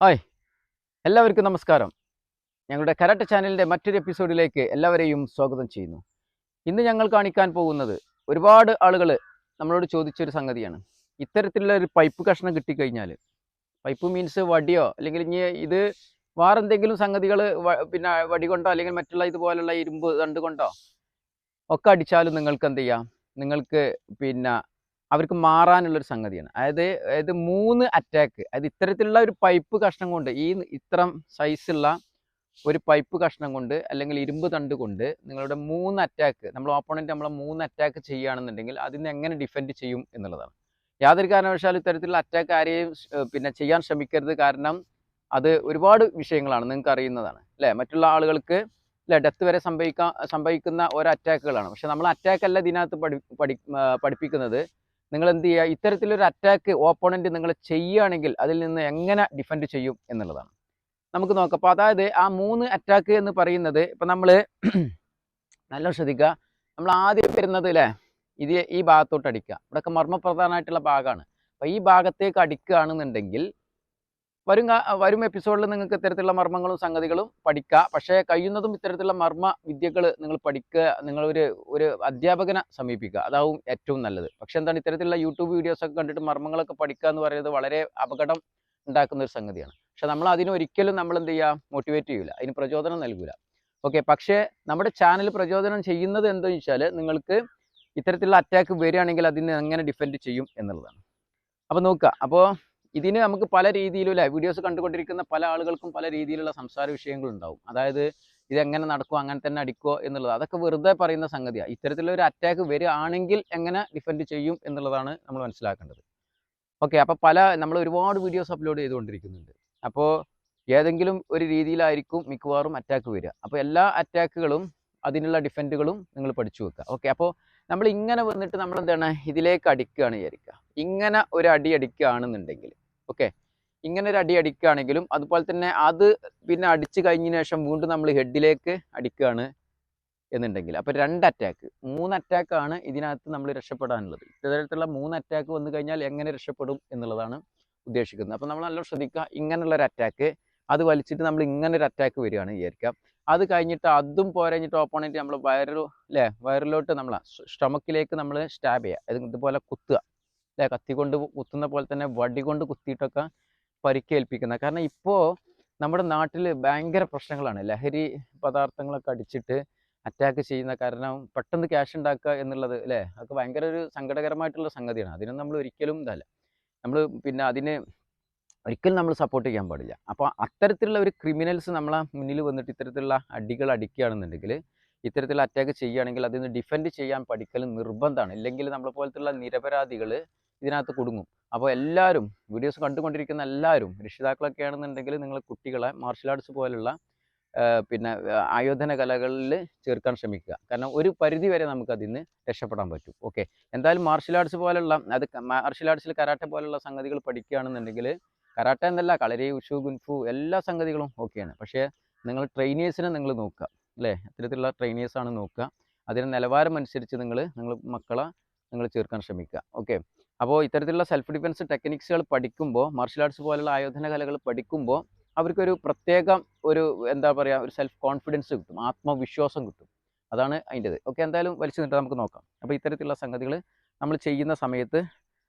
Hi എല്ലാവർക്കും നമസ്കാരം. ഞങ്ങളുടെ കരാട്ടെ ചാനലിൻ്റെ മറ്റൊരു എപ്പിസോഡിലേക്ക് എല്ലാവരെയും സ്വാഗതം ചെയ്യുന്നു. ഇന്ന് ഞങ്ങൾ കാണിക്കാൻ പോകുന്നത് ഒരുപാട് ആളുകൾ നമ്മളോട് ചോദിച്ചൊരു സംഗതിയാണ്. ഇത്തരത്തിലുള്ള ഒരു പൈപ്പ് കഷ്ണം കിട്ടിക്കഴിഞ്ഞാൽ, പൈപ്പ് മീൻസ് വടിയോ അല്ലെങ്കിൽ ഇനി ഇത് വേറെന്തെങ്കിലും സംഗതികൾ പിന്നെ വടി കൊണ്ടോ അല്ലെങ്കിൽ മറ്റുള്ള ഇതുപോലുള്ള ഇരുമ്പ് തണ്ട് കൊണ്ടോ ഒക്കെ അടിച്ചാലും നിങ്ങൾക്ക് എന്ത് ചെയ്യാം, നിങ്ങൾക്ക് പിന്നെ അവർക്ക് മാറാനുള്ളൊരു സംഗതിയാണ്. അതായത് 3 അറ്റാക്ക്, അതായത് ഇത്തരത്തിലുള്ള ഒരു പൈപ്പ് കഷ്ണം കൊണ്ട്, ഇത്രം സൈസുള്ള ഒരു പൈപ്പ് കഷ്ണം കൊണ്ട് അല്ലെങ്കിൽ ഇരുമ്പ് തണ്ട് കൊണ്ട് നിങ്ങളുടെ 3 അറ്റാക്ക്, നമ്മൾ ഓപ്പോണൻറ്റ് നമ്മളെ 3 അറ്റാക്ക് ചെയ്യുകയാണെന്നുണ്ടെങ്കിൽ അതിന് എങ്ങനെ ഡിഫെൻഡ് ചെയ്യും എന്നുള്ളതാണ്. യാതൊരു കാരണവശാലും ഇത്തരത്തിലുള്ള അറ്റാക്ക് ആരെയും പിന്നെ ചെയ്യാൻ ശ്രമിക്കരുത്. കാരണം അത് ഒരുപാട് വിഷയങ്ങളാണ്, നിങ്ങൾക്ക് അറിയുന്നതാണ് അല്ലേ. മറ്റുള്ള ആളുകൾക്ക് അല്ലേ ഡെത്ത് വരെ സംഭവിക്കുന്ന ഓരോ അറ്റാക്കുകളാണ്. പക്ഷെ നമ്മൾ അറ്റാക്കല്ല ഇതിനകത്ത് പഠിപ്പിക്കുന്നത്. നിങ്ങൾ എന്ത് ചെയ്യുക, ഇത്തരത്തിലൊരു അറ്റാക്ക് ഓപ്പോണൻറ്റ് നിങ്ങൾ ചെയ്യുകയാണെങ്കിൽ അതിൽ നിന്ന് എങ്ങനെ ഡിഫെൻഡ് ചെയ്യും എന്നുള്ളതാണ്. നമുക്ക് നോക്കാം. അപ്പോൾ അതായത് ആ 3 അറ്റാക്ക് എന്ന് പറയുന്നത്, ഇപ്പം നമ്മൾ നല്ല ശ്രദ്ധിക്കുക. നമ്മൾ ആദ്യം വരുന്നത് അല്ലേ, ഈ ഭാഗത്തോട്ട് അടിക്കുക. ഇവിടെയൊക്കെ മർമ്മപ്രധാനമായിട്ടുള്ള ഭാഗമാണ്. അപ്പോൾ ഈ ഭാഗത്തേക്ക് അടിക്കുകയാണെന്നുണ്ടെങ്കിൽ വരും എപ്പിസോഡിൽ നിങ്ങൾക്ക് ഇത്തരത്തിലുള്ള മർമ്മങ്ങളും സംഗതികളും പഠിക്കുക. പക്ഷേ കഴിയുന്നതും ഇത്തരത്തിലുള്ള മർമ്മ വിദ്യകൾ നിങ്ങൾ പഠിക്കുക, ഒരു അധ്യാപകനെ സമീപിക്കുക, അതാവും ഏറ്റവും നല്ലത്. പക്ഷെ എന്താണ്, ഇത്തരത്തിലുള്ള യൂട്യൂബ് വീഡിയോസൊക്കെ കണ്ടിട്ട് മർമ്മങ്ങളൊക്കെ പഠിക്കുക എന്ന് പറയുന്നത് വളരെ അപകടം ഉണ്ടാക്കുന്ന ഒരു സംഗതിയാണ്. പക്ഷെ നമ്മൾ അതിനൊരിക്കലും നമ്മൾ എന്ത് ചെയ്യുക, മോട്ടിവേറ്റ് ചെയ്യില്ല, അതിന് പ്രചോദനം നൽകില്ല. ഓക്കെ, പക്ഷേ നമ്മുടെ ചാനൽ പ്രചോദനം ചെയ്യുന്നത് എന്താണെന്ന് വെച്ചാൽ, നിങ്ങൾക്ക് ഇത്തരത്തിലുള്ള അറ്റാക്ക് വരികയാണെങ്കിൽ അതിനെ എങ്ങനെ ഡിഫെൻഡ് ചെയ്യും എന്നുള്ളതാണ്. അപ്പോൾ നോക്കുക. അപ്പോൾ ഇതിന് നമുക്ക് പല രീതിയിലുള്ള വീഡിയോസ് കണ്ടുകൊണ്ടിരിക്കുന്ന പല ആളുകൾക്കും പല രീതിയിലുള്ള സംസാര വിഷയങ്ങളുണ്ടാവും. അതായത് ഇതെങ്ങനെ നടക്കുമോ അങ്ങനെ തന്നെ അടിക്കുമോ എന്നുള്ളത്, അതൊക്കെ വെറുതെ പറയുന്ന സംഗതിയാണ്. ഇത്തരത്തിലുള്ള ഒരു അറ്റാക്ക് വരികയാണെങ്കിൽ എങ്ങനെ ഡിഫെൻഡ് ചെയ്യും എന്നുള്ളതാണ് നമ്മൾ മനസ്സിലാക്കേണ്ടത്. ഓക്കെ, അപ്പോൾ നമ്മൾ ഒരുപാട് വീഡിയോസ് അപ്ലോഡ് ചെയ്തുകൊണ്ടിരിക്കുന്നുണ്ട്. അപ്പോൾ ഏതെങ്കിലും ഒരു രീതിയിലായിരിക്കും മിക്കവാറും അറ്റാക്ക് വരിക. അപ്പോൾ എല്ലാ അറ്റാക്കുകളും അതിനുള്ള ഡിഫെൻഡുകളും നിങ്ങൾ പഠിച്ചു വെക്കുക. ഓക്കെ, അപ്പോൾ നമ്മൾ ഇങ്ങനെ വന്നിട്ട് നമ്മൾ എന്താണ് ഇതിലേക്ക് അടിക്കുകയാണ് വിചാരിക്കുക. ഇങ്ങനെ ഒരു അടി അടിക്കുകയാണെന്നുണ്ടെങ്കിൽ, ഓക്കെ, ഇങ്ങനെ ഒരു അടി അടിക്കുകയാണെങ്കിലും അതുപോലെ തന്നെ അത് പിന്നെ അടിച്ചു കഴിഞ്ഞതിന് ശേഷം വീണ്ടും നമ്മൾ ഹെഡിലേക്ക് അടിക്കുകയാണ് എന്നുണ്ടെങ്കിൽ, അപ്പോൾ 2 അറ്റാക്ക്, 3 അറ്റാക്കാണ് ഇതിനകത്ത് നമ്മൾ രക്ഷപ്പെടാനുള്ളത്. ഇത്തരത്തിലുള്ള 3 അറ്റാക്ക് വന്നു കഴിഞ്ഞാൽ എങ്ങനെ രക്ഷപ്പെടും എന്നുള്ളതാണ് ഉദ്ദേശിക്കുന്നത്. അപ്പോൾ നമ്മൾ നല്ല ശ്രദ്ധിക്കുക. ഇങ്ങനെയുള്ളൊരു അറ്റാക്ക്, അത് വലിച്ചിട്ട് നമ്മൾ ഇങ്ങനെ ഒരു അറ്റാക്ക് വരികയാണ് വിചാരിക്കാം. അത് കഴിഞ്ഞിട്ട് അതും പോരഞ്ഞിട്ട് ഓപ്പോണൻറ്റ് നമ്മൾ വയറിലോട്ട് നമ്മൾ സ്റ്റൊമക്കിലേക്ക് നമ്മൾ സ്റ്റാബ് ചെയ്യുക, ഇതുപോലെ കുത്തുക അല്ലേ, കത്തി കൊണ്ട് കുത്തുന്ന പോലെ തന്നെ വടി കൊണ്ട് കുത്തിയിട്ടൊക്കെ പരിക്കേൽപ്പിക്കുന്ന. കാരണം ഇപ്പോൾ നമ്മുടെ നാട്ടിൽ ഭയങ്കര പ്രശ്നങ്ങളാണ്, ലഹരി പദാർത്ഥങ്ങളൊക്കെ അടിച്ചിട്ട് അറ്റാക്ക് ചെയ്യുന്ന. കാരണം പെട്ടെന്ന് ക്യാഷ് ഉണ്ടാക്കുക എന്നുള്ളത് അല്ലേ, അതൊക്കെ ഭയങ്കര ഒരു സങ്കടകരമായിട്ടുള്ള സംഗതിയാണ്. അതിനും നമ്മൾ ഒരിക്കലും ഇതല്ല, നമ്മൾ പിന്നെ അതിന് ഒരിക്കലും നമ്മൾ സപ്പോർട്ട് ചെയ്യാൻ പാടില്ല. അപ്പോൾ അത്തരത്തിലുള്ള ഒരു ക്രിമിനൽസ് നമ്മളെ മുന്നിൽ വന്നിട്ട് ഇത്തരത്തിലുള്ള അടികൾ അടിക്കുകയാണെന്നുണ്ടെങ്കിൽ, ഇത്തരത്തിലുള്ള അറ്റാക്ക് ചെയ്യുകയാണെങ്കിൽ അതിന് ഡിഫെൻഡ് ചെയ്യാൻ പഠിക്കൽ നിർബന്ധമാണ്. ഇല്ലെങ്കിൽ നമ്മളെ പോലത്തുള്ള നിരപരാധികൾ ഇതിനകത്ത് കുടുങ്ങും. അപ്പോൾ എല്ലാവരും, വീഡിയോസ് കണ്ടുകൊണ്ടിരിക്കുന്ന എല്ലാവരും, രക്ഷിതാക്കളൊക്കെ ആണെന്നുണ്ടെങ്കിൽ നിങ്ങൾ കുട്ടികളെ മാർഷൽ ആർട്സ് പോലുള്ള പിന്നെ ആയോധന കലകളിൽ ചേർക്കാൻ ശ്രമിക്കുക. കാരണം ഒരു പരിധി വരെ നമുക്കതിൽ നിന്ന് രക്ഷപ്പെടാൻ പറ്റും. ഓക്കെ, എന്തായാലും മാർഷൽ ആർട്സ് പോലുള്ള മാർഷൽ ആർട്സിൽ കരാട്ടെ പോലുള്ള സംഗതികൾ പഠിക്കുകയാണെന്നുണ്ടെങ്കിൽ, കരാട്ടെ എന്നല്ല, കളരി, ഉഷു, ഗുൻഫു എല്ലാ സംഗതികളും ഓക്കെയാണ്. പക്ഷേ നിങ്ങൾ ട്രെയിനേഴ്സിനെ നിങ്ങൾ നോക്കുക അല്ലേ, ഇത്തരത്തിലുള്ള ട്രെയിനേഴ്സാണ് നോക്കുക. അതിന് നിലവാരം അനുസരിച്ച് നിങ്ങൾ മക്കളെ നിങ്ങൾ ചേർക്കാൻ ശ്രമിക്കുക. ഓക്കെ, അപ്പോൾ ഇത്തരത്തിലുള്ള സെൽഫ് ഡിഫെൻസ് ടെക്നിക്സുകൾ പഠിക്കുമ്പോൾ, മാർഷൽ ആർട്സ് പോലുള്ള ആയോധന കലകൾ പഠിക്കുമ്പോൾ അവർക്കൊരു പ്രത്യേകം എന്താ പറയുക, ഒരു സെൽഫ് കോൺഫിഡൻസ് കിട്ടും, ആത്മവിശ്വാസം കിട്ടും. അതാണ് അതിൻ്റെത്. ഓക്കെ, എന്തായാലും വലിച്ചു നിന്നിട്ട് നമുക്ക് നോക്കാം. അപ്പോൾ ഇത്തരത്തിലുള്ള സംഗതികൾ നമ്മൾ ചെയ്യുന്ന സമയത്ത്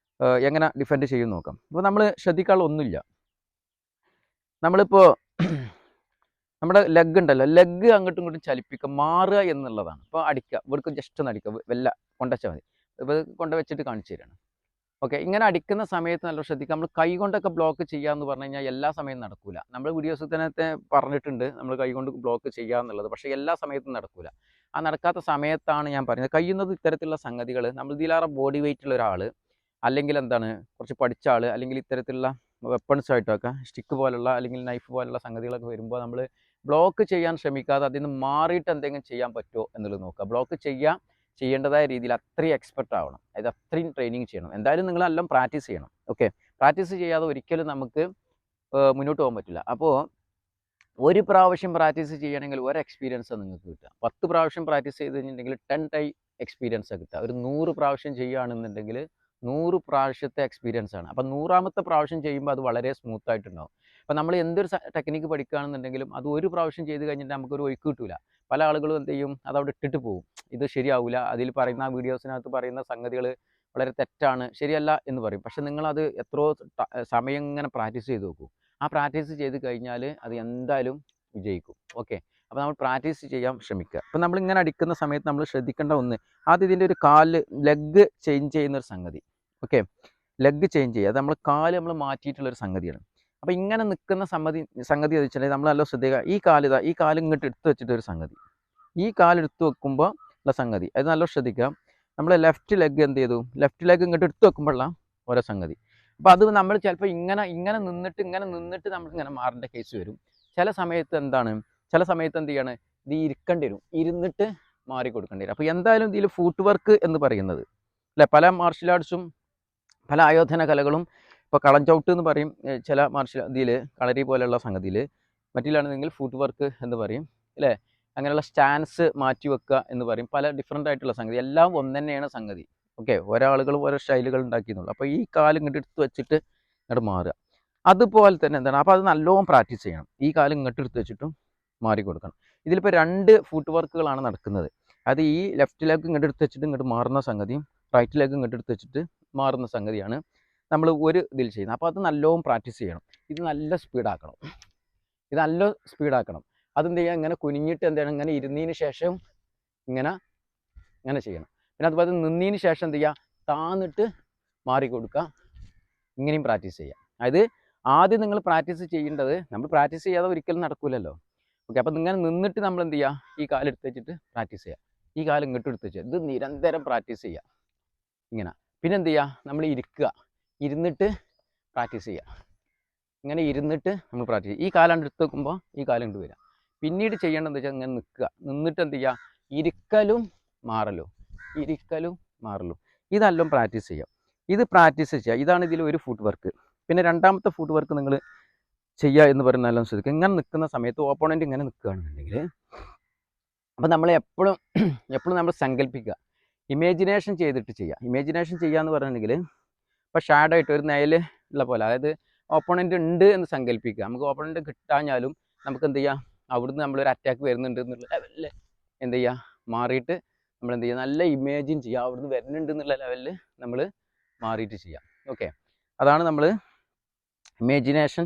എങ്ങനെ ഡിഫെൻഡ് ചെയ്യും നോക്കാം. അപ്പോൾ നമ്മൾ ശ്രദ്ധിക്കാനുള്ള ഒന്നുമില്ല. നമ്മളിപ്പോൾ നമ്മുടെ ലെഗ് ഉണ്ടല്ലോ, ലെഗ് അങ്ങോട്ടും ഇങ്ങോട്ടും ചലിപ്പിക്കുക, മാറുക എന്നുള്ളതാണ്. ഇപ്പോൾ അടിക്കുക, ഇവർക്ക് ജസ്റ്റ് ഒന്ന് അടിക്കുക, കൊണ്ടുവച്ചാൽ മതി. ഇപ്പോൾ കൊണ്ടുവച്ചിട്ട് കാണിച്ചു തരാണ്. ഓക്കെ, ഇങ്ങനെ അടിക്കുന്ന സമയത്ത് നല്ല ശ്രദ്ധിക്കുക. നമ്മൾ കൈ കൊണ്ടൊക്കെ ബ്ലോക്ക് ചെയ്യുക എന്ന് പറഞ്ഞു കഴിഞ്ഞാൽ എല്ലാ സമയവും നടക്കില്ല. നമ്മൾ വീഡിയോസിൽ തന്നെ പറഞ്ഞിട്ടുണ്ട് നമ്മൾ കൈ കൊണ്ട് ബ്ലോക്ക് ചെയ്യുക എന്നുള്ളത്. പക്ഷേ എല്ലാ സമയത്തും നടക്കില്ല. ആ നടക്കാത്ത സമയത്താണ് ഞാൻ പറയുന്നത്, കഴിയുന്നത് ഇത്തരത്തിലുള്ള സംഗതികൾ, നമ്മൾ ഇതിലേറെ ബോഡി വെയിറ്റ് ഉള്ള ഒരാൾ, അല്ലെങ്കിൽ എന്താണ് കുറച്ച് പഠിച്ച ആൾ, അല്ലെങ്കിൽ ഇത്തരത്തിലുള്ള വെപ്പൺസ് ആയിട്ടൊക്കെ സ്റ്റിക്ക് പോലുള്ള അല്ലെങ്കിൽ നൈഫ് പോലുള്ള സംഗതികളൊക്കെ വരുമ്പോൾ നമ്മൾ ബ്ലോക്ക് ചെയ്യാൻ ശ്രമിക്കാതെ അതിൽ നിന്ന് മാറിയിട്ട് എന്തെങ്കിലും ചെയ്യാൻ പറ്റുമോ എന്നുള്ളത് നോക്കുക. ബ്ലോക്ക് ചെയ്യേണ്ടതായ രീതിയിൽ അത്രയും എക്സ്പെർട്ട് ആവണം, അതായത് അത്രയും ട്രെയിനിങ് ചെയ്യണം. എന്തായാലും നിങ്ങളെല്ലാം പ്രാക്ടീസ് ചെയ്യണം. ഓക്കെ, പ്രാക്ടീസ് ചെയ്യാതെ ഒരിക്കലും നമുക്ക് മുന്നോട്ട് പോകാൻ പറ്റില്ല. അപ്പോൾ ഒരു പ്രാവശ്യം പ്രാക്ടീസ് ചെയ്യണമെങ്കിൽ ഒരു എക്സ്പീരിയൻസാണ് നിങ്ങൾക്ക് കിട്ടുക. 10 പ്രാവശ്യം പ്രാക്ടീസ് ചെയ്ത് കഴിഞ്ഞിട്ടുണ്ടെങ്കിൽ 10 ടൈം എക്സ്പീരിയൻസാണ് കിട്ടുക. ഒരു 100 പ്രാവശ്യം ചെയ്യുകയാണെന്നുണ്ടെങ്കിൽ 100 പ്രാവശ്യത്തെ എക്സ്പീരിയൻസ് ആണ്. അപ്പം 100ാമത്തെ പ്രാവശ്യം ചെയ്യുമ്പോൾ അത് വളരെ സ്മൂത്ത് ആയിട്ടുണ്ടാവും. അപ്പോൾ നമ്മൾ എന്തൊരു ടെക്നിക്ക് പഠിക്കുകയാണെന്നുണ്ടെങ്കിലും അത് ഒരു പ്രാവശ്യം ചെയ്ത് കഴിഞ്ഞിട്ട് നമുക്കൊരു ഒഴുക്ക് കിട്ടില്ല. പല ആളുകളും എന്ത് ചെയ്യും, അതവിടെ ഇട്ടിട്ട് പോകും. ഇത് ശരിയാവില്ല, അതിൽ പറയുന്ന വീഡിയോസിനകത്ത് പറയുന്ന സംഗതികൾ വളരെ തെറ്റാണ്, ശരിയല്ല എന്ന് പറയും. പക്ഷെ നിങ്ങളത് എത്രയോ സമയം ഇങ്ങനെ പ്രാക്ടീസ് ചെയ്ത് നോക്കൂ. ആ പ്രാക്ടീസ് ചെയ്ത് കഴിഞ്ഞാൽ അത് എന്തായാലും വിജയിക്കും. ഓക്കെ, അപ്പോൾ നമ്മൾ പ്രാക്ടീസ് ചെയ്യാൻ ശ്രമിക്കുക. അപ്പോൾ നമ്മളിങ്ങനെ അടിക്കുന്ന സമയത്ത് നമ്മൾ ശ്രദ്ധിക്കേണ്ട ഒന്ന്, ആദ്യം ഇതിൻ്റെ ഒരു കാല് ലെഗ് ചേഞ്ച് ചെയ്യുന്നൊരു സംഗതി. ഓക്കെ, ലെഗ് ചേഞ്ച് ചെയ്യുക, അത് നമ്മൾ കാല് നമ്മൾ മാറ്റിയിട്ടുള്ളൊരു സംഗതിയാണ്. അപ്പോൾ ഇങ്ങനെ നിൽക്കുന്ന സംഗതി വെച്ചിട്ടുണ്ടെങ്കിൽ നമ്മൾ നല്ല ശ്രദ്ധിക്കുക. ഈ കാല് ഇങ്ങോട്ട് എടുത്ത് വെച്ചിട്ടൊരു സംഗതി, ഈ കാലെടുത്ത് വെക്കുമ്പോൾ ഉള്ള സംഗതി അത് നല്ല ശ്രദ്ധിക്കുക. നമ്മൾ ലെഫ്റ്റ് ലെഗ് എന്ത് ചെയ്തു, ലെഫ്റ്റ് ലെഗ് ഇങ്ങോട്ട് എടുത്ത് വെക്കുമ്പോഴുള്ള ഓരോ സംഗതി. അപ്പോൾ അത് നമ്മൾ ചിലപ്പോൾ ഇങ്ങനെ നിന്നിട്ട് നമ്മളിങ്ങനെ മാറേണ്ട കേസ് വരും. ചില സമയത്ത് എന്ത് ചെയ്യാണ്, ഇത് ഇരിക്കേണ്ടി വരും, ഇരുന്നിട്ട് മാറി കൊടുക്കേണ്ടി വരും. അപ്പോൾ എന്തായാലും ഇതിൽ ഫൂട്ട് വർക്ക് എന്ന് പറയുന്നത് അല്ലെ, പല മാർഷൽ ആർട്സും പല ആയോധന കലകളും ഇപ്പോൾ കളഞ്ചൗട്ട് എന്ന് പറയും, ചില ഇതിൽ കളരി പോലെയുള്ള സംഗതിയിൽ, മറ്റിലാണെങ്കിൽ ഫൂട്ട് വർക്ക് എന്ന് പറയും അല്ലേ, അങ്ങനെയുള്ള സ്റ്റാൻസ് മാറ്റി വെക്കുക എന്ന് പറയും. പല ഡിഫറെൻ്റ് ആയിട്ടുള്ള സംഗതി, എല്ലാം ഒന്ന് തന്നെയാണ് സംഗതി. ഓക്കെ, ഒരാളുകൾ ഓരോ സ്റ്റൈലുകൾ ഉണ്ടാക്കിയെന്നുള്ളൂ. അപ്പോൾ ഈ കാല് ഇങ്ങോട്ട് എടുത്ത് വെച്ചിട്ട് ഇങ്ങോട്ട് മാറുക. അതുപോലെ തന്നെ എന്താണ്, അപ്പോൾ അത് നല്ലോണം പ്രാക്ടീസ് ചെയ്യണം. ഈ കാല് ഇങ്ങോട്ട് എടുത്ത് വെച്ചിട്ടും മാറി കൊടുക്കണം. ഇതിലിപ്പോൾ 2 ഫൂട്ട് വർക്കുകളാണ് നടക്കുന്നത്. അത് ഈ ലെഫ്റ്റ് ലെഗ് ഇങ്ങോട്ട് എടുത്ത് വെച്ചിട്ട് ഇങ്ങോട്ട് മാറുന്ന സംഗതിയും റൈറ്റ് ലെഗ് ഇങ്ങോട്ട് എടുത്ത് വെച്ചിട്ട് മാറുന്ന സംഗതിയാണ് നമ്മൾ ഒരു ഇതിൽ ചെയ്യുന്നത്. അപ്പോൾ അത് നല്ലോണം പ്രാക്ടീസ് ചെയ്യണം. ഇത് നല്ല സ്പീഡാക്കണം. അതെന്ത് ചെയ്യുക, ഇങ്ങനെ കുനിഞ്ഞിട്ട് എന്താണ്, ഇങ്ങനെ ഇരുന്നതിന് ശേഷം ഇങ്ങനെ ചെയ്യണം. പിന്നെ അതുപോലെ നിന്നതിന് ശേഷം എന്ത് ചെയ്യുക, താന്നിട്ട് മാറി കൊടുക്കുക. ഇങ്ങനെയും പ്രാക്ടീസ് ചെയ്യുക. അതായത് ആദ്യം നിങ്ങൾ പ്രാക്ടീസ് ചെയ്യേണ്ടത്, നമ്മൾ പ്രാക്ടീസ് ചെയ്യാതെ ഒരിക്കലും നടക്കില്ലല്ലോ. ഓക്കെ, അപ്പോൾ ഇങ്ങനെ നിന്നിട്ട് നമ്മൾ എന്ത് ചെയ്യുക, ഈ കാലെടുത്ത് വെച്ചിട്ട് പ്രാക്ടീസ് ചെയ്യുക, ഈ കാലം ഇങ്ങോട്ട് എടുത്ത് വെച്ചാൽ ഇത് നിരന്തരം പ്രാക്ടീസ് ചെയ്യുക ഇങ്ങനെ. പിന്നെ എന്ത് ചെയ്യുക, നമ്മൾ ഇരുന്നിട്ട് പ്രാക്ടീസ് ചെയ്യുക. ഇങ്ങനെ ഇരുന്നിട്ട് നമ്മൾ പ്രാക്ടീസ് ചെയ്യുക. ഈ കാലം എടുത്ത് വെക്കുമ്പോൾ ഈ കാലം കൊണ്ട് വരിക. പിന്നീട് ചെയ്യേണ്ടതെന്ന് വെച്ചാൽ ഇങ്ങനെ നിന്നിട്ട് എന്ത് ചെയ്യുക, ഇരിക്കലും മാറലും ഇതെല്ലാം പ്രാക്ടീസ് ചെയ്യുക. ഇത് പ്രാക്ടീസ് ചെയ്യുക. ഇതാണ് ഇതിൽ ഒരു ഫുട് വർക്ക്. പിന്നെ രണ്ടാമത്തെ ഫുട് വർക്ക് നിങ്ങൾ ചെയ്യുക എന്ന് പറയുന്നത് എല്ലാം ശ്രദ്ധിക്കുക. ഇങ്ങനെ നിൽക്കുന്ന സമയത്ത് ഓപ്പോണൻറ്റ് ഇങ്ങനെ നിൽക്കുകയാണെന്നുണ്ടെങ്കിൽ, അപ്പോൾ നമ്മൾ എപ്പോഴും നമ്മൾ സങ്കല്പിക്കുക, ഇമാജിനേഷൻ ചെയ്തിട്ട് ചെയ്യുക. ഇമാജിനേഷൻ ചെയ്യുക എന്ന് പറഞ്ഞിട്ടുണ്ടെങ്കിൽ, ഇപ്പോൾ ഷാഡോ ആയിട്ട് ഒരു നിഴൽ ഉള്ള പോലെ, അതായത് ഓപ്പോണൻറ്റ് ഉണ്ട് എന്ന് സങ്കല്പിക്കുക. നമുക്ക് ഓപ്പോണൻറ്റ് കിട്ടാഞ്ഞാലും നമുക്ക് എന്ത് ചെയ്യാം, അവിടുന്ന് നമ്മളൊരു അറ്റാക്ക് വരുന്നുണ്ട് എന്നുള്ള ലെവലിൽ എന്ത് ചെയ്യുക, മാറിയിട്ട് നമ്മൾ എന്ത് ചെയ്യുക, നല്ല ഇമേജിൻ ചെയ്യുക, അവിടുന്ന് വരുന്നുണ്ട് എന്നുള്ള ലെവലിൽ നമ്മൾ മാറിയിട്ട് ചെയ്യാം. ഓക്കെ, അതാണ് നമ്മൾ ഇമാജിനേഷൻ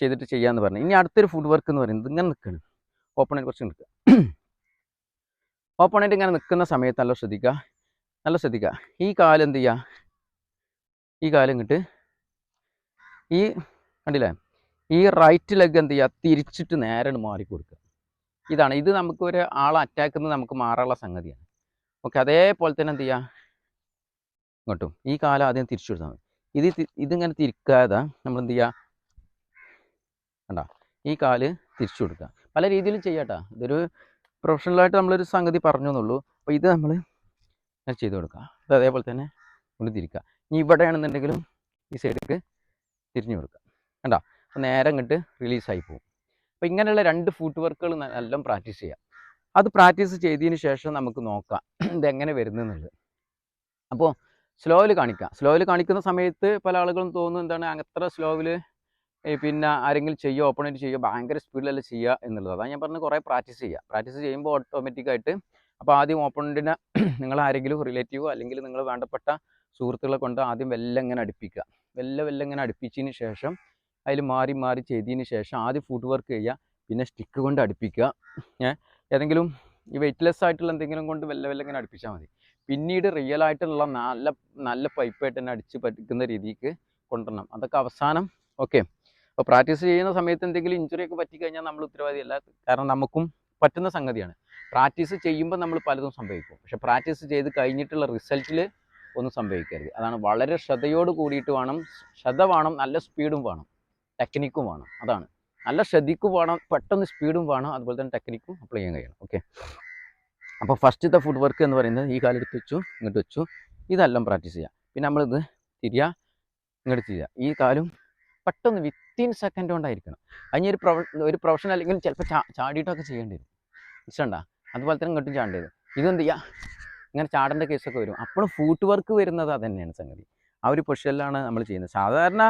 ചെയ്തിട്ട് ചെയ്യാമെന്ന് പറഞ്ഞു. ഇനി അടുത്തൊരു ഫുട് വർക്ക് എന്ന് പറയുന്നത് ഇങ്ങനെ നിൽക്കുകയാണ്. ഓപ്പോണൻറ്റ് കുറച്ച് നിൽക്കുക. ഓപ്പോണൻറ്റ് ഇങ്ങനെ നിൽക്കുന്ന സമയത്ത് നല്ല ശ്രദ്ധിക്കുക. ഈ കാലം എന്ത് ചെയ്യുക, ഈ കാലം ഇങ്ങോട്ട് ഈ കണ്ടില്ലേ, ഈ റൈറ്റ് ലെഗ് എന്ത് ചെയ്യുക, തിരിച്ചിട്ട് നേരെ മാറി കൊടുക്കുക. ഇത് നമുക്ക് ഒരു ആളെ അറ്റാക്കിൽ നിന്ന് നമുക്ക് മാറാനുള്ള സംഗതിയാണ്. ഓക്കെ, അതേപോലെ തന്നെ എന്ത് ചെയ്യുക, ഇങ്ങോട്ടും ഈ കാലം ആദ്യം തിരിച്ചു കൊടുത്താൽ മതി. ഇതിങ്ങനെ തിരിക്കാതെ നമ്മൾ എന്ത് ചെയ്യുക, കണ്ടോ, ഈ കാല് തിരിച്ചു കൊടുക്കുക. പല രീതിയിലും ചെയ്യാട്ടോ, ഇതൊരു പ്രൊഫഷണലായിട്ട് നമ്മളൊരു സംഗതി പറഞ്ഞു എന്നുള്ളൂ. അപ്പോൾ ഇത് നമ്മൾ ചെയ്ത് കൊടുക്കുക. ഇത് അതേപോലെ തന്നെ കൊണ്ട് തിരിക്കുക. ഇനി ഇവിടെയാണെന്നുണ്ടെങ്കിലും ഈ സൈഡിലേക്ക് തിരിഞ്ഞു കൊടുക്കുക. കണ്ടോ, അപ്പോൾ നേരെ ഇങ്ങോട്ട് റിലീസായി പോകും. അപ്പോൾ ഇങ്ങനെയുള്ള 2 ഫുട് വർക്കുകൾ എല്ലാം പ്രാക്ടീസ് ചെയ്യാം. അത് പ്രാക്ടീസ് ചെയ്തതിന് ശേഷം നമുക്ക് നോക്കാം ഇതെങ്ങനെ വരുന്നതെന്നുള്ളത്. അപ്പോൾ സ്ലോയിൽ കാണിക്കുന്ന സമയത്ത് പല ആളുകളും തോന്നുന്നു എന്താണ്, അത്ര സ്ലോവിൽ പിന്നെ ആരെങ്കിലും ചെയ്യുക, ഓപ്പണൻറ്റ് ചെയ്യുക, ഭയങ്കര സ്പീഡിലല്ല ചെയ്യുക എന്നുള്ളത്. അതാണ് ഞാൻ പറഞ്ഞത്, കുറേ പ്രാക്ടീസ് ചെയ്യുമ്പോൾ ഓട്ടോമാറ്റിക്കായിട്ട്. അപ്പോൾ ആദ്യം ഓപ്പണൻറ്റിനെ നിങ്ങൾ ആരെങ്കിലും റിലേറ്റീവോ അല്ലെങ്കിൽ നിങ്ങൾ വേണ്ടപ്പെട്ട സുഹൃത്തുക്കളെ കൊണ്ട് ആദ്യം വെല്ലം ഇങ്ങനെ അടുപ്പിച്ചതിന് ശേഷം അതിൽ മാറി ചെയ്തതിന് ശേഷം ആദ്യം ഫുട് വർക്ക് ചെയ്യുക, പിന്നെ സ്റ്റിക്ക് കൊണ്ട് അടുപ്പിക്കുക. ഏതെങ്കിലും ഈ വെയ്റ്റ്ലെസ് ആയിട്ടുള്ള എന്തെങ്കിലും കൊണ്ട് വെല്ല ഇങ്ങനെ അടുപ്പിച്ചാൽ മതി. പിന്നീട് റിയൽ ആയിട്ടുള്ള നല്ല പൈപ്പായിട്ട് തന്നെ അടിച്ച് പറ്റിക്കുന്ന രീതിക്ക് കൊണ്ടുവരണം. അതൊക്കെ അവസാനം. ഓക്കെ, അപ്പോൾ പ്രാക്ടീസ് ചെയ്യുന്ന സമയത്ത് എന്തെങ്കിലും ഇഞ്ചുറി ഒക്കെ പറ്റിക്കഴിഞ്ഞാൽ നമ്മൾ ഉത്തരവാദിയല്ല. കാരണം നമുക്കും പറ്റുന്ന സംഗതിയാണ്. പ്രാക്ടീസ് ചെയ്യുമ്പോൾ നമ്മൾ പലതും സംഭവിക്കും, പക്ഷെ പ്രാക്ടീസ് ചെയ്ത് കഴിഞ്ഞിട്ടുള്ള റിസൾട്ടിൽ ഒന്നും സംഭവിക്കരുത്. അതാണ് വളരെ ശ്രദ്ധയോട് കൂടിയിട്ട് വേണം. നല്ല സ്പീഡും വേണം, ടെക്നിക്കും വേണം. അതാണ്, നല്ല ശ്രദ്ധിക്കും വേണം, പെട്ടെന്ന് സ്പീഡും വേണം, അതുപോലെ തന്നെ ടെക്നിക്കും അപ്ലൈ ചെയ്യാൻ കഴിയണം. ഓക്കെ, അപ്പോൾ ഫസ്റ്റത്തെ ഫുട് വർക്ക് എന്ന് പറയുന്നത് ഈ കാലെടുത്ത് വെച്ചു, ഇങ്ങോട്ട് വെച്ചു, ഇതെല്ലാം പ്രാക്ടീസ് ചെയ്യാം. പിന്നെ നമ്മളിത് ഇങ്ങോട്ട് ചെയ്യുക. ഈ കാലും പെട്ടെന്ന് വിത്തിൻ സെക്കൻഡ് കൊണ്ടായിരിക്കണം. അതിന് ഒരു പ്രൊഫഷണൽ അല്ലെങ്കിൽ ചിലപ്പോൾ ചാടിയിട്ടൊക്കെ ചെയ്യേണ്ടി വരും. ഇഷ്ടമുണ്ടാ, അതുപോലെ തന്നെ ഇങ്ങോട്ടും ചാടേണ്ടത്. ഇതെന്ത് ചെയ്യുക, ഇങ്ങനെ ചാടേണ്ട കേസൊക്കെ വരും. അപ്പോഴും ഫുട് വർക്ക് വരുന്നത് അത് തന്നെയാണ് സംഗതി. ആ ഒരു പൊസിഷനിലാണ് നമ്മൾ ചെയ്യുന്നത്. സാധാരണ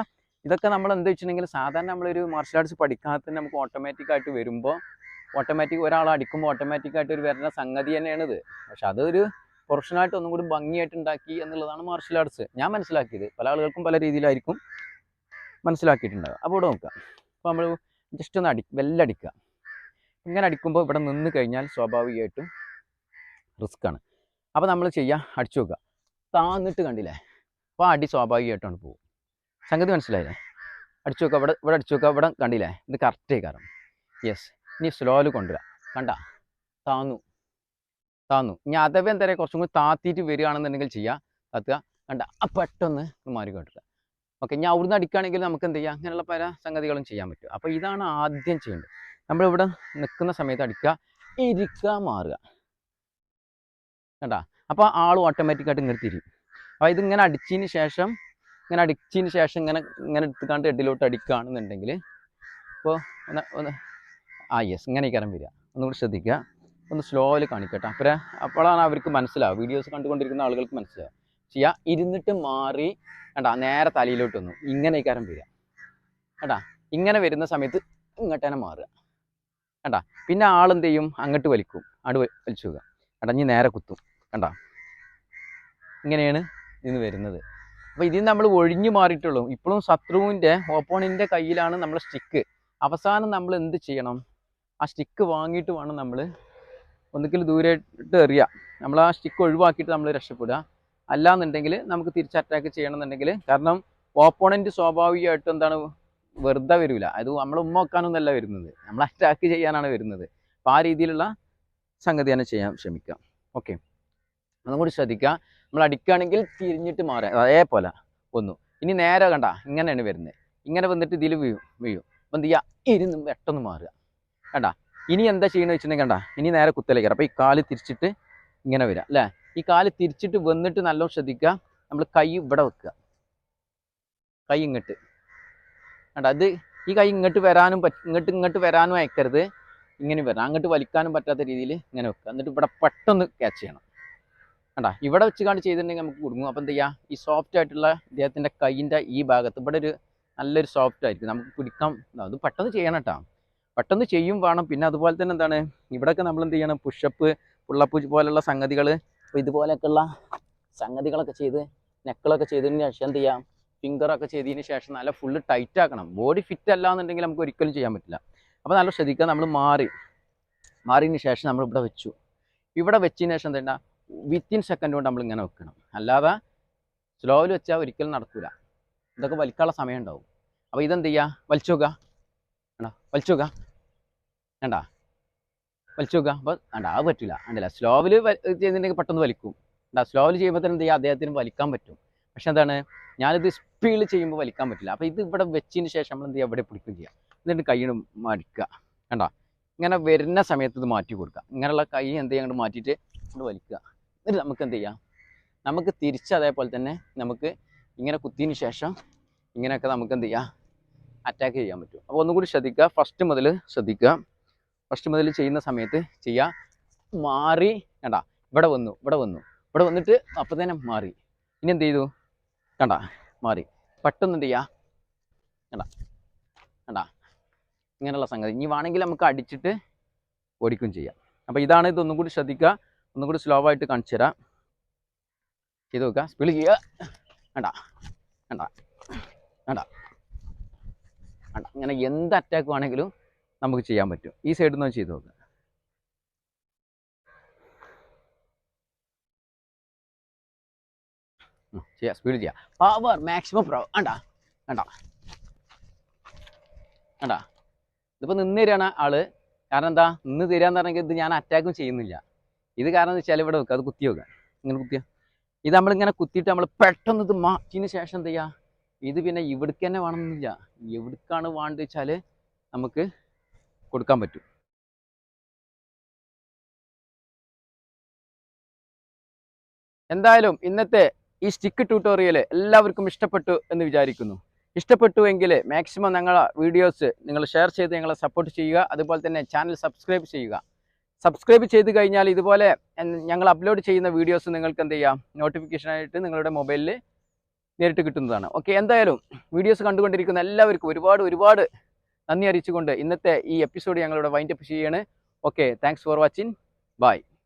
ഇതൊക്കെ നമ്മൾ എന്താ വെച്ചിട്ടുണ്ടെങ്കിൽ സാധാരണ നമ്മളൊരു മാർഷൽ ആർട്സ് പഠിക്കാതെ തന്നെ നമുക്ക് ഓട്ടോമാറ്റിക്കായിട്ട് വരുമ്പോൾ ഒരാൾ അടിക്കുമ്പോൾ ഓട്ടോമാറ്റിക്കായിട്ട് ഒരു വരുന്ന സംഗതി തന്നെയാണിത്. പക്ഷെ അതൊരു പ്രൊഫഷണലായിട്ട് ഒന്നും കൂടി ഭംഗിയായിട്ട് ഉണ്ടാക്കി എന്നുള്ളതാണ് മാർഷൽ ആർട്സ് ഞാൻ മനസ്സിലാക്കിയത്. പല ആളുകൾക്കും പല രീതിയിലായിരിക്കും മനസ്സിലാക്കിയിട്ടുണ്ടാകുക. അപ്പോൾ ഇവിടെ നോക്കുക, അപ്പോൾ നമ്മൾ ജസ്റ്റ് ഒന്ന് വെല്ലടിക്കുക. ഇങ്ങനെ അടിക്കുമ്പോൾ ഇവിടെ നിന്ന് കഴിഞ്ഞാൽ സ്വാഭാവികമായിട്ടും റിസ്ക്കാണ്. അപ്പോൾ നമ്മൾ ചെയ്യുക, അടിച്ചു നോക്കുക, താന്നിട്ട് കണ്ടില്ലേ, അപ്പോൾ അടി സ്വാഭാവികമായിട്ടാണ് പോകും. സംഗതി മനസ്സിലായില്ലേ? അടിച്ചു നോക്കുക, ഇവിടെ അടിച്ചു നോക്കുക, ഇവിടെ കണ്ടില്ലേ, ഇത് കറക്റ്റ് കാരണം. യെസ്, ഇനി സ്ലോയിൽ കൊണ്ടുവരിക, കണ്ട താന്നു. ഇനി അഥവാ എന്താ പറയുക കുറച്ചും കൂടി താത്തിയിട്ട് വരികയാണെന്നുണ്ടെങ്കിൽ ചെയ്യുക, താത്തുക, കണ്ട പെട്ടെന്ന് മാറി കൊണ്ടിരിക്കുക. ഓക്കെ, ഇനി അവിടുന്ന് അടിക്കുകയാണെങ്കിൽ നമുക്ക് എന്ത് ചെയ്യാം, അങ്ങനെയുള്ള പല സംഗതികളും ചെയ്യാൻ പറ്റും. അപ്പോൾ ഇതാണ് ആദ്യം ചെയ്യേണ്ടത്. നമ്മളിവിടെ നിൽക്കുന്ന സമയത്ത് അടിക്കുക, ഇരിക്കുക, മാറുക, കണ്ട. അപ്പോൾ ആൾ ഓട്ടോമാറ്റിക്കായിട്ട് ഇങ്ങനെ തിരിയും. അപ്പോൾ ഇതിങ്ങനെ അടിച്ചതിന് ശേഷം ഇങ്ങനെ എടുത്തുകൊണ്ട് ഹെഡിലോട്ട് അടിക്കുകയാണെന്നുണ്ടെങ്കിൽ ഇപ്പോൾ ഒന്ന് യെസ്, ഇങ്ങനെ കയറാൻ വരിക. ഒന്നുകൂടി ശ്രദ്ധിക്കുക, ഒന്ന് സ്ലോയിൽ കാണിക്കട്ടെ. അപ്പോഴാണ് അവർക്ക് മനസ്സിലാവുക, വീഡിയോസ് കണ്ടുകൊണ്ടിരിക്കുന്ന ആളുകൾക്ക് മനസ്സിലാവുക. ചെയ്യുക, ഇരുന്നിട്ട് മാറി കണ്ടാ നേരെ തലയിലോട്ട് വന്നു, ഇങ്ങനെ കയറാൻ വരിക, കണ്ടാ. ഇങ്ങനെ വരുന്ന സമയത്ത് ഇങ്ങോട്ട് തന്നെ മാറുക, കണ്ടാ. പിന്നെ ആളെന്ത് ചെയ്യും, അങ്ങോട്ട് വലിക്കും, വലിച്ചു പോകുക, കണ്ടാ. ഇനി നേരെ കുത്തും, കണ്ടാ. ഇങ്ങനെയാണ് ഇതിന് വരുന്നത്. അപ്പോൾ ഇതിന് നമ്മൾ ഒഴിഞ്ഞു മാറിയിട്ടുള്ളൂ. ഇപ്പോഴും ശത്രുവിൻ്റെ ഓപ്പോണൻ്റെ കയ്യിലാണ് നമ്മുടെ സ്റ്റിക്ക്. അവസാനം നമ്മൾ എന്ത് ചെയ്യണം, ആ സ്റ്റിക്ക് വാങ്ങിയിട്ട് വേണം നമ്മൾ ഒന്നുകിൽ ദൂരെയിട്ട് എറിയുക. നമ്മൾ ആ സ്റ്റിക്ക് ഒഴിവാക്കിയിട്ട് നമ്മൾ രക്ഷപ്പെടുക. അല്ലാന്നുണ്ടെങ്കിൽ നമുക്ക് തിരിച്ച് അറ്റാക്ക് ചെയ്യണമെന്നുണ്ടെങ്കിൽ, കാരണം ഓപ്പോണൻറ്റ് സ്വാഭാവികമായിട്ടും എന്താണ്, വെറുതെ വരില്ല. അത് നമ്മൾ വെക്കാനൊന്നല്ല വരുന്നത്, നമ്മൾ അറ്റാക്ക് ചെയ്യാനാണ് വരുന്നത്. അപ്പോൾ ആ രീതിയിലുള്ള സംഗതി തന്നെ ചെയ്യാൻ ശ്രമിക്കുക. ഓക്കെ, അതും കൂടി ശ്രദ്ധിക്കുക. നമ്മൾ അടിക്കുകയാണെങ്കിൽ തിരിഞ്ഞിട്ട് മാറുക, അതേപോലെ ഒന്നു. ഇനി നേരെ കണ്ട ഇങ്ങനെയാണ് വരുന്നത്, ഇങ്ങനെ വന്നിട്ട് ഇതിൽ വീഴും. അപ്പം എന്ത് ചെയ്യുക, ഇരുന്ന് പെട്ടെന്ന് മാറുക, കണ്ട. ഇനി എന്താ ചെയ്യണമെന്ന് വെച്ചിട്ടുണ്ടെങ്കിൽ കണ്ട, ഇനി നേരെ കുത്തലേക്ക് കയറാം. അപ്പോൾ ഈ കാല് തിരിച്ചിട്ട് ഇങ്ങനെ വരിക അല്ലേ. ഈ കാല് തിരിച്ചിട്ട് വന്നിട്ട് നല്ലോണം ശ്രദ്ധിക്കുക. നമ്മൾ കൈ ഇവിടെ വെക്കുക, കൈ ഇങ്ങോട്ട് കണ്ട. അത് ഈ കൈ ഇങ്ങോട്ട് വരാനും ഇങ്ങോട്ട് വരാനും അയക്കരുത്, ഇങ്ങനെ വരാം. അങ്ങോട്ട് വലിക്കാനും പറ്റാത്ത രീതിയിൽ ഇങ്ങനെ വെക്കുക. എന്നിട്ട് ഇവിടെ പെട്ടെന്ന് ക്യാച്ച് ചെയ്യണം, കണ്ട. ഇവിടെ വെച്ച് കണ്ട് ചെയ്തിട്ടുണ്ടെങ്കിൽ നമുക്ക് കുടുങ്ങും. അപ്പം എന്ത് ചെയ്യുക, ഈ സോഫ്റ്റ് ആയിട്ടുള്ള ഇദ്ദേഹത്തിൻ്റെ കൈയിൻ്റെ ഈ ഭാഗത്ത് ഇവിടെ ഒരു നല്ലൊരു സോഫ്റ്റ് ആയിരിക്കും, നമുക്ക് പിടിക്കാം. അത് പെട്ടെന്ന് ചെയ്യണം കേട്ടോ, പെട്ടെന്ന് ചെയ്യും വേണം. പിന്നെ അതുപോലെ തന്നെ എന്താണ്, ഇവിടെയൊക്കെ നമ്മൾ എന്ത് ചെയ്യണം, പുഷപ്പ്, പുള്ളപ്പ് പോലുള്ള സംഗതികൾ, അപ്പോൾ ഇതുപോലെയൊക്കെയുള്ള സംഗതികളൊക്കെ ചെയ്ത് നെക്കിളൊക്കെ ചെയ്തതിന് ശേഷം എന്ത് ചെയ്യാം, ഫിംഗറൊക്കെ ചെയ്തതിന് ശേഷം നല്ല ഫുള്ള് ടൈറ്റ് ആക്കണം. ബോഡി ഫിറ്റ് അല്ല എന്നുണ്ടെങ്കിൽ നമുക്ക് ഒരിക്കലും ചെയ്യാൻ പറ്റില്ല. അപ്പോൾ നല്ല ശ്രദ്ധിക്കുക. നമ്മൾ മാറിയതിന് ശേഷം നമ്മൾ ഇവിടെ വെച്ചു. ഇവിടെ വെച്ചതിന് ശേഷം എന്താ, വിത്തിൻ സെക്കൻഡ് കൊണ്ട് നമ്മൾ ഇങ്ങനെ വെക്കണം. അല്ലാതെ സ്ലോയിൽ വെച്ചാൽ ഒരിക്കലും നടക്കില്ല. ഇതൊക്കെ വലിക്കാനുള്ള സമയം ഉണ്ടാവും. അപ്പോൾ ഇതെന്ത് ചെയ്യുക, വലിച്ചു നോക്കുക, വേണ്ട വലിച്ചു നോക്കുക. അപ്പോൾ വേണ്ട, അത് പറ്റില്ല, കണ്ടില്ല. സ്ലോവിൽ ചെയ്യുന്നുണ്ടെങ്കിൽ പെട്ടെന്ന് വലിക്കും. സ്ലോവിൽ ചെയ്യുമ്പോൾ തന്നെ എന്ത് ചെയ്യുക, അദ്ദേഹത്തിന് വലിക്കാൻ പറ്റും. പക്ഷെ എന്താണ്, ഞാനിത് സ്പീഡിൽ ചെയ്യുമ്പോൾ വലിക്കാൻ പറ്റില്ല. അപ്പോൾ ഇത് ഇവിടെ വെച്ചതിന് ശേഷം നമ്മൾ എന്ത് ചെയ്യുക, ഇവിടെ പിടിക്കുകയും ചെയ്യുക. എന്നിട്ട് കൈയ്യ് മടിക്കുക, കണ്ട. ഇങ്ങനെ വരുന്ന സമയത്ത് ഇത് മാറ്റി കൊടുക്കുക. ഇങ്ങനെയുള്ള കൈ എന്ത് ചെയ്യുക, അങ്ങോട്ട് മാറ്റിയിട്ട് ഇവിടെ വലിക്കുക. എന്നിട്ട് നമുക്ക് എന്ത് ചെയ്യാം, നമുക്ക് തിരിച്ച് അതേപോലെ തന്നെ നമുക്ക് ഇങ്ങനെ കുത്തിയതിന് ശേഷം ഇങ്ങനെയൊക്കെ നമുക്ക് എന്ത് ചെയ്യാം, അറ്റാക്ക് ചെയ്യാൻ പറ്റും. അപ്പോൾ ഒന്നുകൂടി ശ്രദ്ധിക്കുക, ഫസ്റ്റ് മുതൽ ശ്രദ്ധിക്കുക. ഫസ്റ്റ് മുതൽ ചെയ്യുന്ന സമയത്ത് ചെയ്യുക, മാറി കണ്ട, ഇവിടെ വന്നിട്ട് അപ്പോൾ തന്നെ മാറി. ഇനി എന്ത് ചെയ്തു, കണ്ട, മാറി. പെട്ടെന്ന് എന്ത് ചെയ്യുക, കണ്ട ഇങ്ങനെയുള്ള സംഗതി. ഇനി വേണമെങ്കിൽ നമുക്ക് അടിച്ചിട്ട് ഓടിക്കുകയും ചെയ്യാം. അപ്പോൾ ഇതാണ്, ഇതൊന്നും കൂടി ശ്രദ്ധിക്കുക. ഒന്നും കൂടി സ്ലോ ആയിട്ട് കാണിച്ചു തരാം. ചെയ്ത് നോക്കുക, സ്പീഡ് ചെയ്യുക, കണ്ട. ഇങ്ങനെ എന്ത് അറ്റാക്ക് വേണമെങ്കിലും നമുക്ക് ചെയ്യാൻ പറ്റും. ഈ സൈഡിൽ നിന്ന് ചെയ്ത് നോക്കുക. ചെയ്യാം, സ്പീഡ് ചെയ്യുക, പവർ മാക്സിമം പവർ. കണ്ട ഇതിപ്പോൾ നിന്ന് തരികയാണ് ആള്. കാരണം എന്താ, നിന്ന് തരികയെന്ന് പറഞ്ഞെങ്കിൽ ഇത് ഞാൻ അറ്റാക്കും ചെയ്യുന്നില്ല. ഇത് കാരണം എന്ന് വെച്ചാൽ ഇവിടെ വെക്കുക, അത് കുത്തി വെക്കുക, ഇങ്ങനെ കുത്തിയ. ഇത് നമ്മളിങ്ങനെ കുത്തിയിട്ട് നമ്മൾ പെട്ടെന്ന് ഇത് മാറ്റിയതിന് ശേഷം എന്ത് ചെയ്യുക, ഇത് പിന്നെ ഇവിടേക്ക് തന്നെ വേണമെന്നില്ല, എവിടേക്കാണ് വേണ്ടത് വെച്ചാൽ നമുക്ക് കൊടുക്കാൻ പറ്റും. എന്തായാലും ഇന്നത്തെ ഈ സ്റ്റിക്ക് ട്യൂട്ടോറിയൽ എല്ലാവർക്കും ഇഷ്ടപ്പെട്ടു എന്ന് വിചാരിക്കുന്നു. ഇഷ്ടപ്പെട്ടുവെങ്കിൽ മാക്സിമം ഞങ്ങളെ വീഡിയോസ് നിങ്ങൾ ഷെയർ ചെയ്ത് ഞങ്ങളെ സപ്പോർട്ട് ചെയ്യുക. അതുപോലെ തന്നെ ചാനൽ സബ്സ്ക്രൈബ് ചെയ്യുക. സബ്സ്ക്രൈബ് ചെയ്ത് കഴിഞ്ഞാൽ ഇതുപോലെ ഞങ്ങൾ അപ്ലോഡ് ചെയ്യുന്ന വീഡിയോസ് നിങ്ങൾക്ക് എന്ത് ചെയ്യാം, നോട്ടിഫിക്കേഷനായിട്ട് നിങ്ങളുടെ മൊബൈലിൽ നേരിട്ട് കിട്ടുന്നതാണ്. ഓക്കെ, എന്തായാലും വീഡിയോസ് കണ്ടുകൊണ്ടിരിക്കുന്ന എല്ലാവർക്കും ഒരുപാട് നന്ദി അറിയിച്ചുകൊണ്ട് ഇന്നത്തെ ഈ എപ്പിസോഡ് ഞങ്ങളിവിടെ വൈൻഡപ്പ് ചെയ്യാണ്. Okay, thanks for watching. By.